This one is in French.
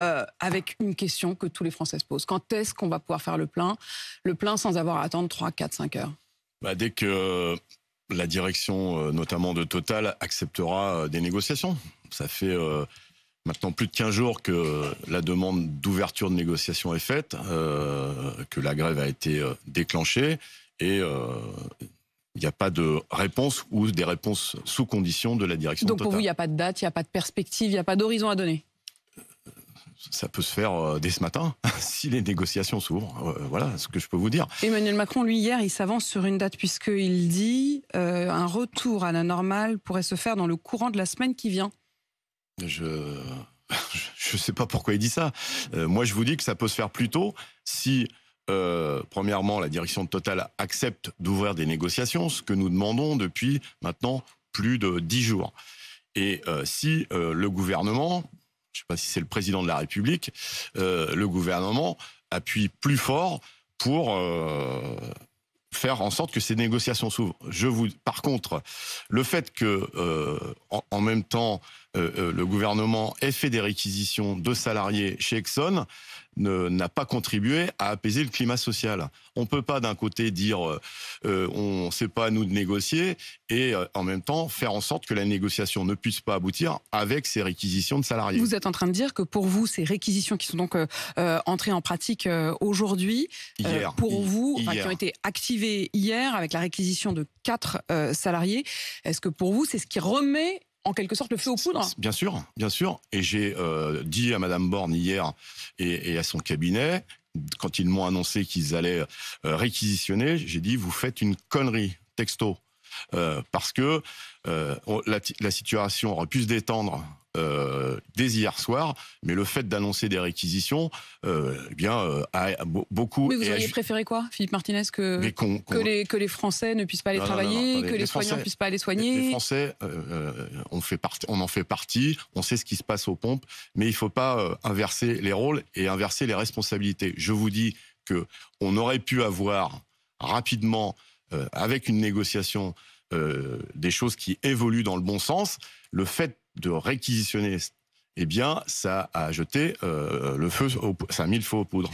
avec une question que tous les Français se posent. Quand est-ce qu'on va pouvoir faire le plein sans avoir à attendre 3, 4, 5 heures? Dès que la direction, notamment de Total, acceptera des négociations. Ça fait maintenant plus de 15 jours que la demande d'ouverture de négociations est faite, que la grève a été déclenchée et il n'y a pas de réponse ou des réponses sous condition de la direction de Donc Total. pour vous, il n'y a pas de date, il n'y a pas de perspective, il n'y a pas d'horizon à donner? Ça peut se faire dès ce matin, si les négociations s'ouvrent. Voilà ce que je peux vous dire. Emmanuel Macron, lui, hier, il s'avance sur une date puisqu'il dit un retour à la normale pourrait se faire dans le courant de la semaine qui vient. Je sais pas pourquoi il dit ça. Moi, je vous dis que ça peut se faire plus tôt si, premièrement, la direction de Total accepte d'ouvrir des négociations, ce que nous demandons depuis maintenant plus de 10 jours. Et si le gouvernement, je ne sais pas si c'est le président de la République, le gouvernement appuie plus fort pour faire en sorte que ces négociations s'ouvrent. Par contre, le fait que, en même temps, le gouvernement ait fait des réquisitions de salariés chez Exxon n'a pas contribué à apaiser le climat social. On ne peut pas d'un côté dire on ne sait pas à nous de négocier et en même temps faire en sorte que la négociation ne puisse pas aboutir avec ces réquisitions de salariés. Vous êtes en train de dire que pour vous, ces réquisitions qui sont donc entrées en pratique aujourd'hui, pour vous, qui ont été activées hier avec la réquisition de 4 salariés, est-ce que pour vous, c'est ce qui remet en quelque sorte le feu aux poudres? Bien sûr, bien sûr. Et j'ai dit à Madame Borne hier et à son cabinet, quand ils m'ont annoncé qu'ils allaient réquisitionner, j'ai dit vous faites une connerie, texto. Parce que la situation aurait pu se détendre dès hier soir, mais le fait d'annoncer des réquisitions, a beaucoup... Mais vous auriez préféré quoi, Philippe Martinez, que les Français ne puissent pas aller travailler, que les soignants ne puissent pas aller soigner? Les Français, on en fait partie, on sait ce qui se passe aux pompes, mais il ne faut pas inverser les rôles et inverser les responsabilités. Je vous dis qu'on aurait pu avoir rapidement, avec une négociation, des choses qui évoluent dans le bon sens. Le fait de réquisitionner, ça a jeté ça a mis le feu aux poudres.